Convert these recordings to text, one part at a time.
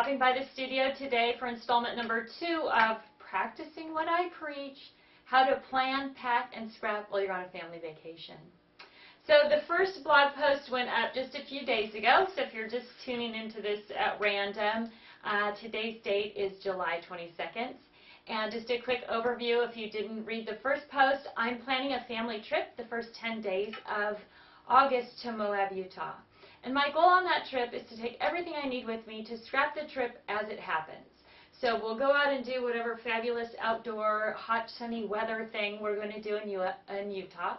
stopping by the studio today for installment number 2 of Practicing What I Preach, How to Plan, Pack, and Scrap While You're on a Family Vacation. So the first blog post went up just a few days ago, so if you're just tuning into this at random, today's date is July 22nd. And just a quick overview, if you didn't read the first post, I'm planning a family trip the first 10 days of August to Moab, Utah. And my goal on that trip is to take everything I need with me to scrap the trip as it happens. So we'll go out and do whatever fabulous outdoor, hot, sunny weather thing we're going to do in Utah.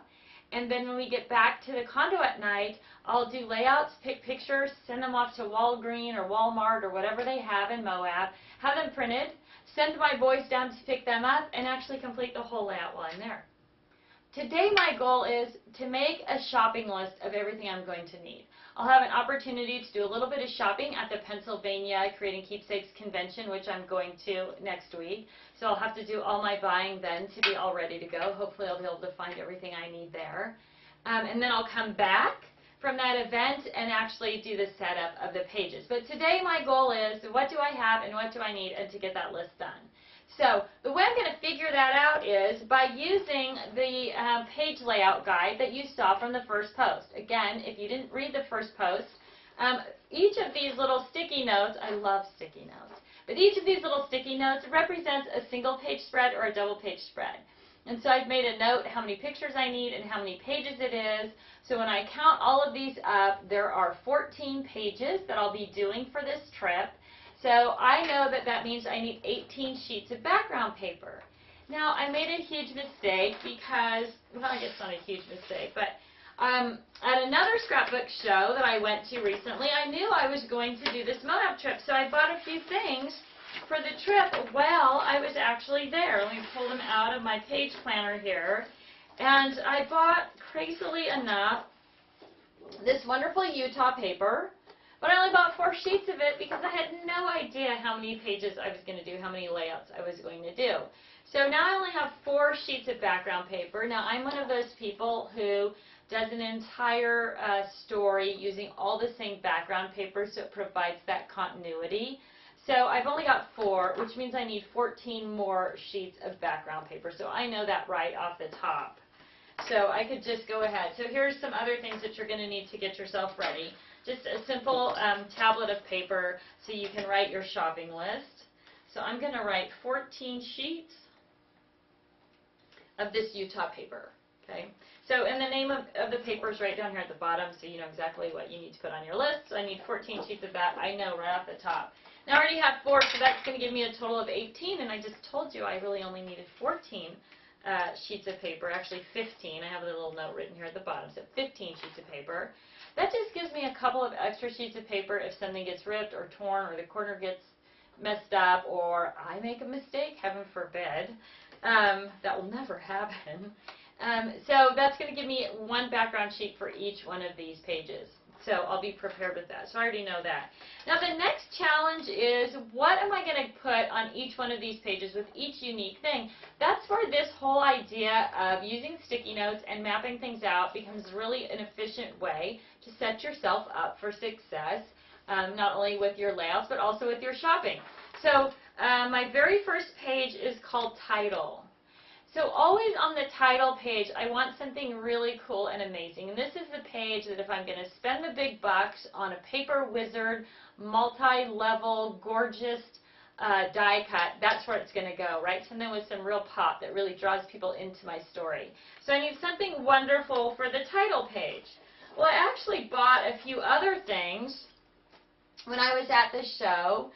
And then when we get back to the condo at night, I'll do layouts, pick pictures, send them off to Walgreens or Walmart or whatever they have in Moab, have them printed, send my boys down to pick them up, and actually complete the whole layout while I'm there. Today my goal is to make a shopping list of everything I'm going to need. I'll have an opportunity to do a little bit of shopping at the Pennsylvania Creating Keepsakes Convention, which I'm going to next week. So I'll have to do all my buying then to be all ready to go. Hopefully I'll be able to find everything I need there. And then I'll come back from that event and actually do the setup of the pages. But today my goal is what do I have and what do I need and to get that list done. So the way I'm going to figure that out is by using the page layout guide that you saw from the first post. Again, if you didn't read the first post, each of these little sticky notes, I love sticky notes, but each of these little sticky notes represents a single page spread or a double page spread. And so I've made a note how many pictures I need and how many pages it is. So when I count all of these up, there are 14 pages that I'll be doing for this trip. So I know that that means I need 18 sheets of background paper. Now, I made a huge mistake because, well, I guess it's not a huge mistake, but at another scrapbook show that I went to recently, I knew I was going to do this Moab trip, so I bought a few things for the trip while I was actually there. Let me pull them out of my page planner here. And I bought, crazily enough, this wonderful Utah paper. But I only bought 4 sheets of it because I had no idea how many pages I was going to do, how many layouts I was going to do. So now I only have 4 sheets of background paper. Now I'm one of those people who does an entire story using all the same background paper, so it provides that continuity. So I've only got 4, which means I need 14 more sheets of background paper. So I know that right off the top. So I could just go ahead. So here's some other things that you're going to need to get yourself ready. Just a simple tablet of paper so you can write your shopping list. So I'm going to write 14 sheets of this Utah paper. Okay. So and the name of the paper is right down here at the bottom, so you know exactly what you need to put on your list. So I need 14 sheets of that. I know right off the top. Now I already have 4, so that's going to give me a total of 18, and I just told you I really only needed 14 sheets of paper, actually 15. I have a little note written here at the bottom, so 15 sheets of paper. That just gives me a couple of extra sheets of paper if something gets ripped or torn or the corner gets messed up or I make a mistake, heaven forbid. That will never happen. So that's going to give me 1 background sheet for each one of these pages. So I'll be prepared with that. So I already know that. Now the next challenge is what am I going to put on each one of these pages with each unique thing? That's where this whole idea of using sticky notes and mapping things out becomes really an efficient way to set yourself up for success, not only with your layouts but also with your shopping. So my very first page is called Title. So always on the title page, I want something really cool and amazing. And this is the page that if I'm going to spend the big bucks on a paper wizard, multi-level, gorgeous die cut, that's where it's going to go, right? Something with some real pop that really draws people into my story. So I need something wonderful for the title page. Well, I actually bought a few other things when I was at the show.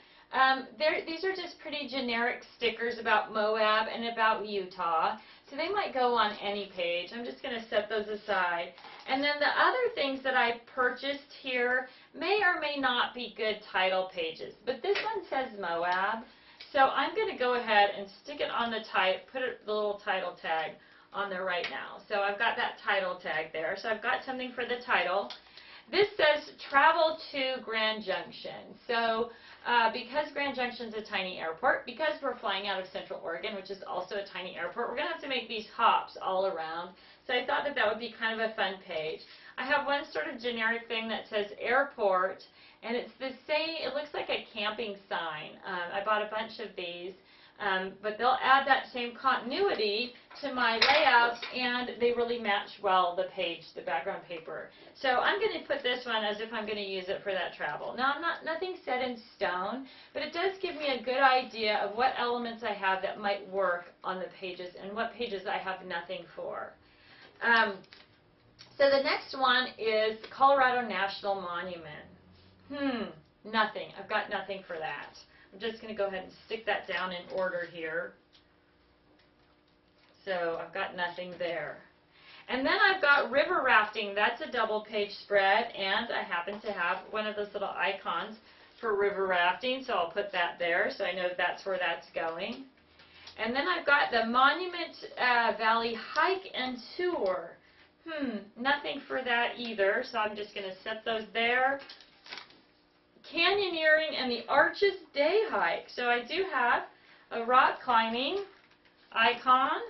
These are just pretty generic stickers about Moab and about Utah, so they might go on any page. I'm just going to set those aside. And then the other things that I purchased here may or may not be good title pages, but this one says Moab, so I'm going to go ahead and stick it on the put the little title tag on there right now. So I've got that title tag there, so I've got something for the title. This says Travel to Grand Junction. So because Grand Junction is a tiny airport, because we're flying out of Central Oregon, which is also a tiny airport, we're going to have to make these hops all around. So I thought that that would be kind of a fun page. I have one sort of generic thing that says airport, and it's the same, it looks like a camping sign. I bought a bunch of these, but they'll add that same continuity to my layouts, and they really match well the page, the background paper. So I'm going to put this one as if I'm going to use it for that travel. Now, nothing set in stone, but it does give me a good idea of what elements I have that might work on the pages and what pages I have nothing for. So the next one is Colorado National Monument. Nothing. I've got nothing for that. I'm just going to go ahead and stick that down in order here. So I've got nothing there. And then I've got river rafting. That's a double page spread, and I happen to have one of those little icons for river rafting, so I'll put that there so I know that's where that's going. And then I've got the Monument Valley Hike and Tour. Nothing for that either, so I'm just going to set those there. Canyoneering and the Arches Day Hike. So I do have a rock climbing icon,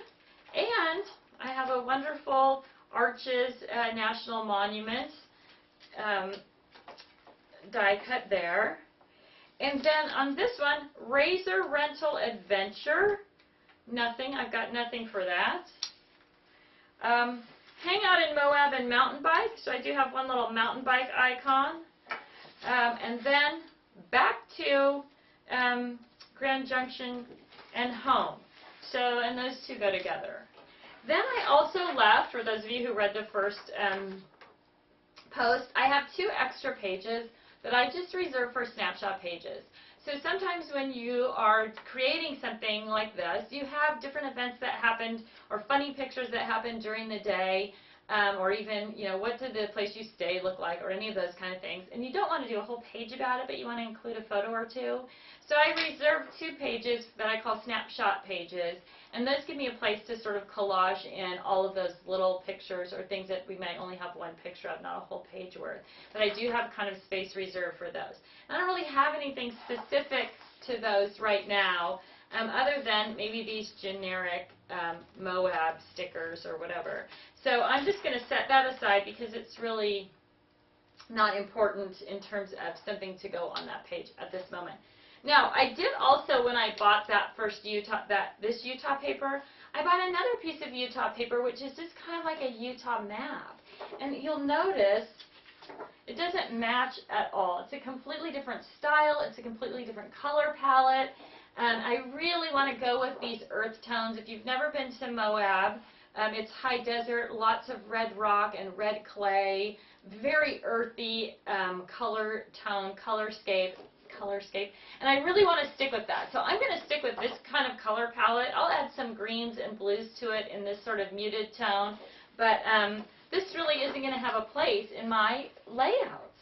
and I have a wonderful Arches National Monument die cut there. And then on this one, Razor Rental Adventure. Nothing. I've got nothing for that. Hangout in Moab and mountain bike. So I do have one little mountain bike icon. And then back to Grand Junction and home. So, and those two go together. Then I also left, for those of you who read the first post, I have 2 extra pages that I just reserve for snapshot pages. So sometimes when you are creating something like this, you have different events that happened or funny pictures that happened during the day. Or even, you know, what did the place you stayed look like, or any of those kind of things. And you don't want to do a whole page about it, but you want to include a photo or 2. So I reserved 2 pages that I call snapshot pages, and those give me a place to sort of collage in all of those little pictures or things that we might only have one picture of, not a whole page worth. But I do have kind of space reserved for those. I don't really have anything specific to those right now, other than maybe these generic Moab stickers or whatever. So I'm just going to set that aside because it's really not important in terms of something to go on that page at this moment. Now, I did also, when I bought that first this Utah paper, I bought another piece of Utah paper, which is just kind of like a Utah map. And you'll notice it doesn't match at all. It's a completely different style. It's a completely different color palette. And I really want to go with these earth tones. If you've never been to Moab, it's high desert, lots of red rock and red clay, very earthy color tone, colorscape, and I really want to stick with that. So I'm going to stick with this kind of color palette. I'll add some greens and blues to it in this sort of muted tone, but this really isn't going to have a place in my layouts.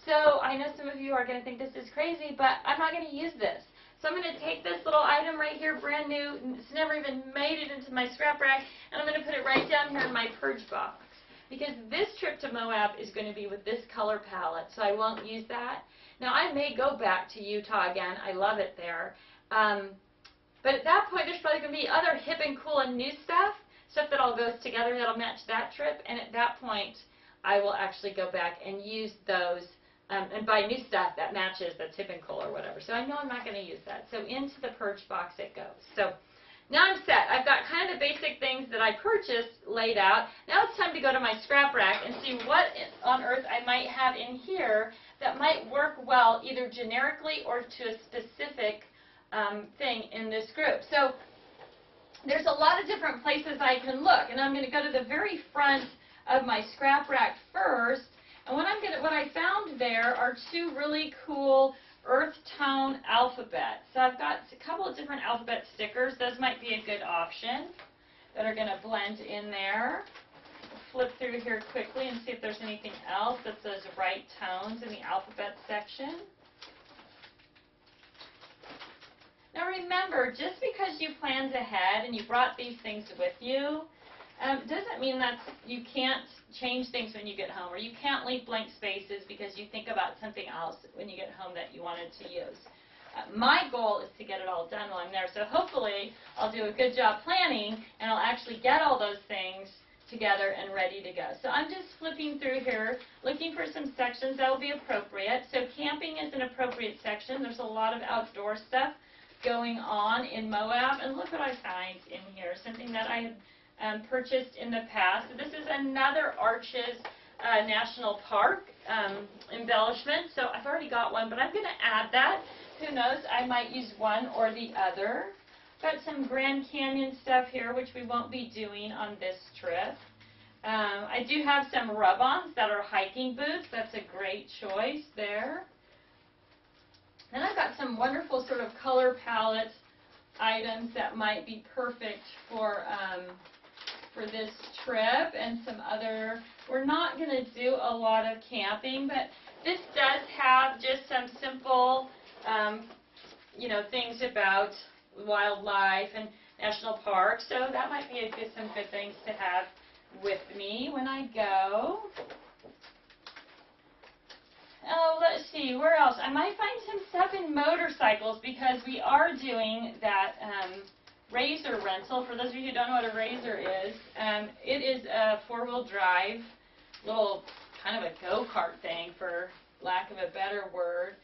So I know some of you are going to think this is crazy, but I'm not going to use this. So I'm going to take this little item right here, brand new, it's never even made it into my scrap rack, and I'm going to put it right down here in my purge box. Because this trip to Moab is going to be with this color palette, so I won't use that. Now I may go back to Utah again, I love it there. But at that point there's probably going to be other hip and cool and new stuff that all goes together that'll match that trip, and at that point I will actually go back and use those and buy new stuff that matches the tip and cool or whatever. So I know I'm not going to use that. So into the purge box it goes. So now I'm set. I've got kind of the basic things that I purchased laid out. Now it's time to go to my scrap rack and see what on earth I might have in here that might work well either generically or to a specific thing in this group. So there's a lot of different places I can look, and I'm going to go to the very front of my scrap rack first. And what I found there are 2 really cool earth tone alphabets. So I've got a couple of different alphabet stickers. Those might be a good option that are going to blend in there. Flip through here quickly and see if there's anything else that's those right tones in the alphabet section. Now remember, just because you planned ahead and you brought these things with you, doesn't mean that you can't change things when you get home, or you can't leave blank spaces because you think about something else when you get home that you wanted to use. My goal is to get it all done while I'm there, so hopefully I'll do a good job planning and I'll actually get all those things together and ready to go. So I'm just flipping through here, looking for some sections that will be appropriate. So camping is an appropriate section. There's a lot of outdoor stuff going on in Moab, and look what I find in here, something that I had purchased in the past. So this is another Arches National Park embellishment. So I've already got one, but I'm going to add that. Who knows, I might use one or the other. Got some Grand Canyon stuff here, which we won't be doing on this trip. I do have some rub-ons that are hiking boots. That's a great choice there. Then I've got some wonderful sort of color palette items that might be perfect for this trip, and some other. We're not going to do a lot of camping, but this does have just some simple, things about wildlife and national parks, so that might be some good things to have with me when I go. Oh, let's see, where else? I might find some stuff in motorcycles because we are doing that Razor rental. For those of you who don't know what a Razor is, it is a four-wheel drive, little kind of a go-kart thing, for lack of a better word.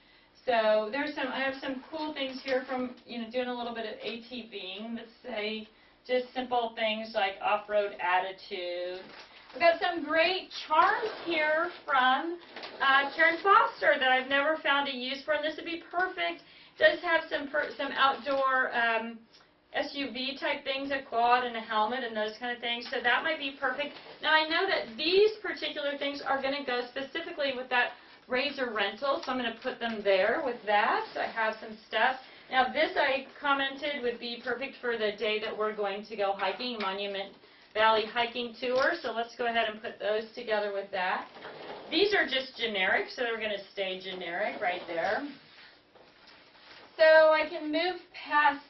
So I have some cool things here from, doing a little bit of ATVing. Let's say just simple things like off-road attitude. We've got some great charms here from Karen Foster that I've never found a use for, and this would be perfect. It does have some outdoor SUV type things, a quad and a helmet and those kind of things, so that might be perfect. Now I know that these particular things are going to go specifically with that Razor rental, so I'm going to put them there with that. So I have some stuff. Now this I commented would be perfect for the day that we're going to go hiking, Monument Valley hiking tour, so let's go ahead and put those together with that. These are just generic, so they're going to stay generic right there. So I can move past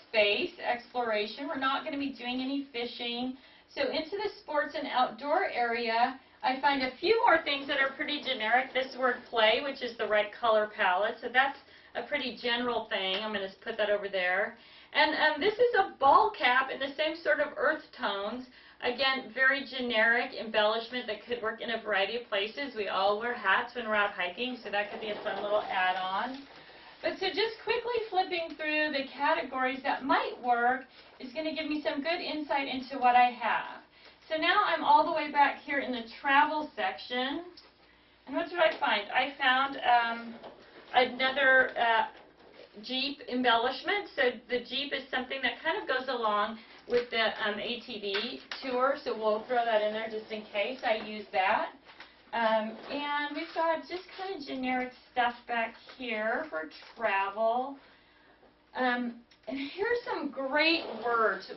space exploration. We're not going to be doing any fishing. So into the sports and outdoor area, I find a few more things that are pretty generic. This word play, which is the right color palette, so that's a pretty general thing. I'm going to put that over there. And this is a ball cap in the same sort of earth tones. Again, very generic embellishment that could work in a variety of places. We all wear hats when we're out hiking, so that could be a fun little add-on. But so just quickly flipping through the categories that might work is going to give me some good insight into what I have. So now I'm all the way back here in the travel section, and what did I find? I found another Jeep embellishment. So the Jeep is something that kind of goes along with the ATV tour, so we'll throw that in there just in case I use that. And we've got just kind of generic stuff back here for travel. And here's some great words.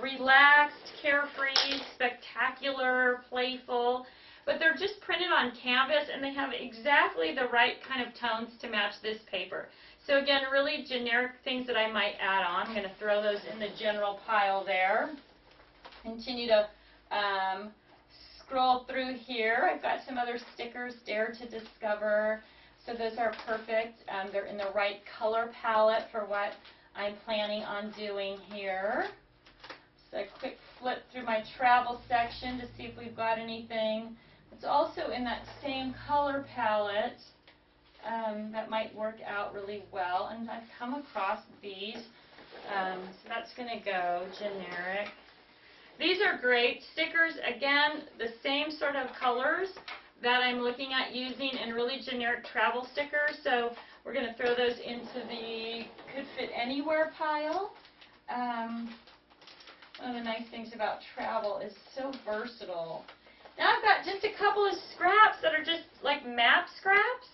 Relaxed, carefree, spectacular, playful. But they're just printed on canvas, and they have exactly the right kind of tones to match this paper. So again, really generic things that I might add on. I'm going to throw those in the general pile there. Continue to scroll through here. I've got some other stickers, Dare to Discover. So those are perfect. They're in the right color palette for what I'm planning on doing here. So a quick flip through my travel section to see if we've got anything. It's also in that same color palette that might work out really well. And I've come across these. So that's going to go generic. These are great stickers. Again, the same sort of colors that I'm looking at using in really generic travel stickers. So we're going to throw those into the could fit anywhere pile. One of the nice things about travel is so versatile. Now I've got just a couple of scraps that are just like map scraps.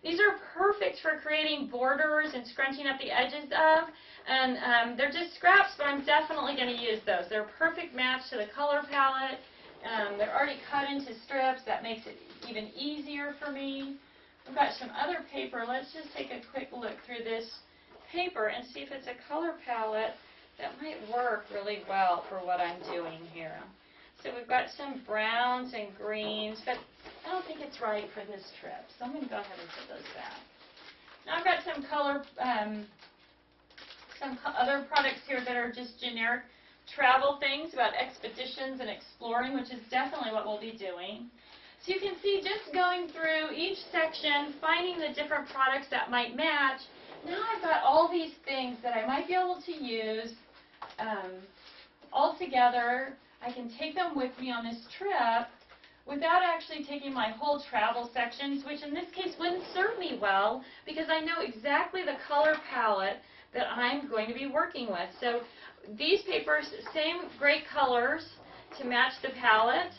These are perfect for creating borders and scrunching up the edges of. And they're just scraps, but I'm definitely going to use those. They're a perfect match to the color palette. They're already cut into strips. That makes it even easier for me. I've got some other paper. Let's just take a quick look through this paper and see if it's a color palette that might work really well for what I'm doing here. So we've got some browns and greens, but I don't think it's right for this trip. So I'm going to go ahead and put those back. Now I've got some color, some other products here that are just generic travel things, about expeditions and exploring, which is definitely what we'll be doing. So you can see just going through each section, finding the different products that might match. Now I've got all these things that I might be able to use all together. I can take them with me on this trip without actually taking my whole travel sections, which in this case wouldn't serve me well because I know exactly the color palette that I'm going to be working with. So these papers, same great colors to match the palette,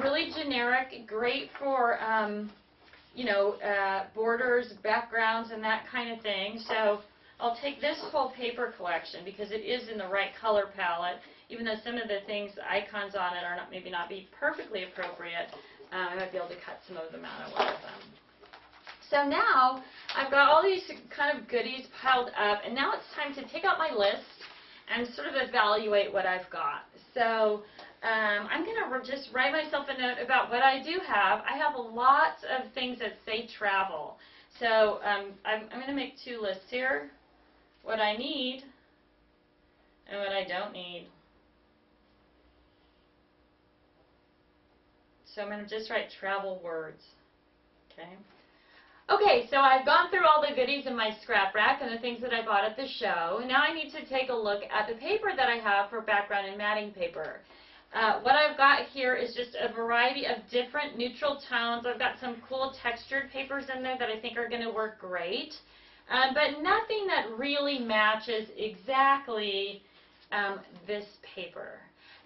really generic, great for borders, backgrounds, and that kind of thing. So I'll take this whole paper collection because it is in the right color palette, even though some of the things, icons on it are maybe not be perfectly appropriate. I might be able to cut some of them out of one of them. So now I've got all these kind of goodies piled up, and now it's time to take out my list and sort of evaluate what I've got. So I'm going to just write myself a note about what I do have. I have lots of things that say travel. So I'm going to make two lists here, what I need and what I don't need. So I'm going to just write travel words. Okay, so I've gone through all the goodies in my scrap rack and the things that I bought at the show. And now I need to take a look at the paper that I have for background and matting paper. What I've got here is just a variety of different neutral tones. I've got some cool textured papers in there that I think are going to work great, but nothing that really matches exactly this paper.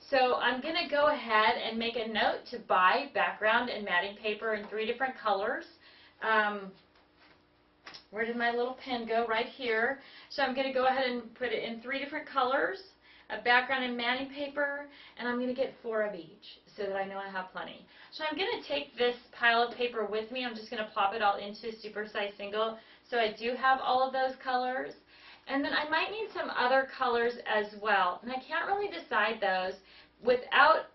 So I'm going to go ahead and make a note to buy background and matting paper in 3 different colors. Where did my little pen go? Right here. So I'm going to go ahead and put it in 3 different colors, a background and matting paper, and I'm going to get 4 of each so that I know I have plenty. So I'm going to take this pile of paper with me. I'm just going to plop it all into a supersize single so I do have all of those colors. And then I might need some other colors as well, and I can't really decide those without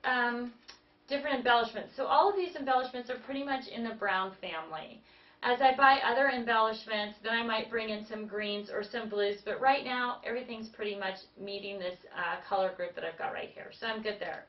different embellishments. So all of these embellishments are pretty much in the brown family. As I buy other embellishments, then I might bring in some greens or some blues, but right now everything's pretty much meeting this color group that I've got right here, so I'm good there.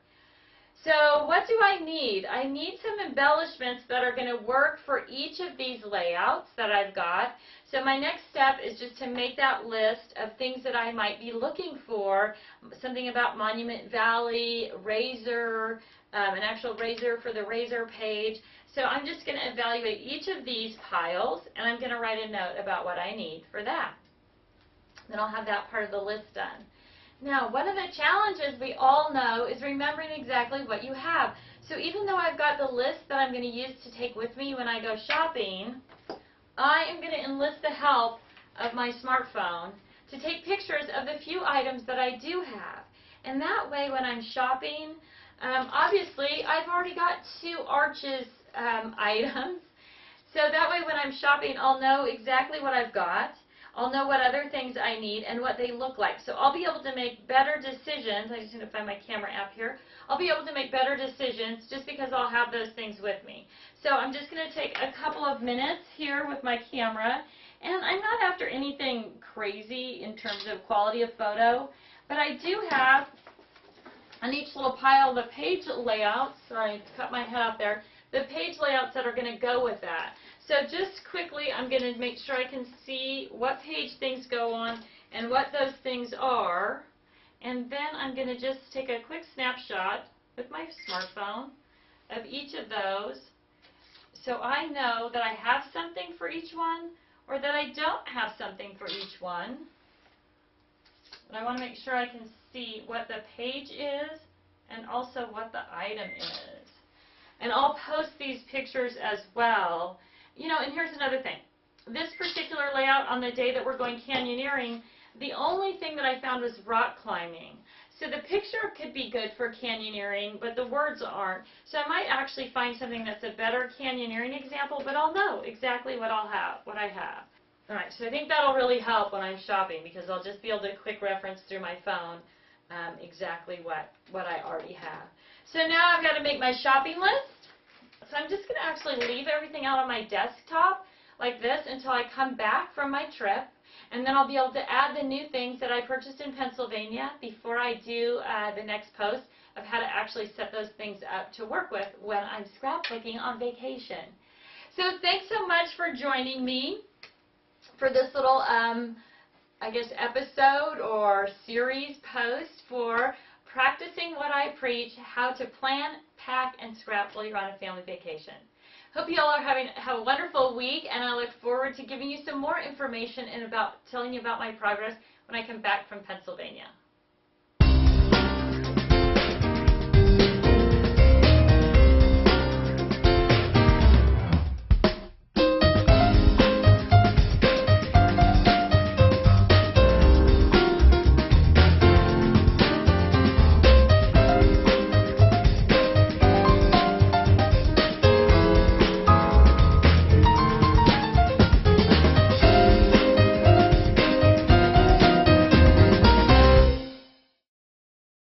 So what do I need? I need some embellishments that are going to work for each of these layouts that I've got. So my next step is just to make that list of things that I might be looking for, something about Monument Valley, razor, an actual razor for the razor page. So I'm just going to evaluate each of these piles, and I'm going to write a note about what I need for that. Then I'll have that part of the list done. Now, one of the challenges we all know is remembering exactly what you have. So even though I've got the list that I'm going to use to take with me when I go shopping, I am going to enlist the help of my smartphone to take pictures of the few items that I do have. And that way when I'm shopping, obviously I've already got 2 arches items. So that way when I'm shopping, I'll know exactly what I've got. I'll know what other things I need and what they look like. So I'll be able to make better decisions. I just need to find my camera app here. I'll be able to make better decisions just because I'll have those things with me. So I'm just going to take a couple of minutes here with my camera. And I'm not after anything crazy in terms of quality of photo, but I do have on each little pile the page layouts. Sorry, I cut my head off there. The page layouts that are going to go with that. So just quickly, I'm going to make sure I can see what page things go on and what those things are. And then I'm going to just take a quick snapshot with my smartphone of each of those so I know that I have something for each one or that I don't have something for each one. But I want to make sure I can see what the page is and also what the item is. And I'll post these pictures as well. You know, and here's another thing. This particular layout on the day that we're going canyoneering, the only thing that I found was rock climbing. So the picture could be good for canyoneering, but the words aren't. So I might actually find something that's a better canyoneering example, but I'll know exactly what I'll have, what I have. All right, so I think that'll really help when I'm shopping because I'll just be able to quick reference through my phone exactly what I already have. So now I've got to make my shopping list. So I'm just going to actually leave everything out on my desktop. like this until I come back from my trip, and then I'll be able to add the new things that I purchased in Pennsylvania before I do the next post of how to actually set those things up to work with when I'm scrapbooking on vacation. So thanks so much for joining me for this little, I guess, episode or series post for practicing what I preach, how to plan, pack, and scrap while you're on a family vacation. Hope you all are have a wonderful week, and I look forward to giving you some more information and telling you about my progress when I come back from Pennsylvania.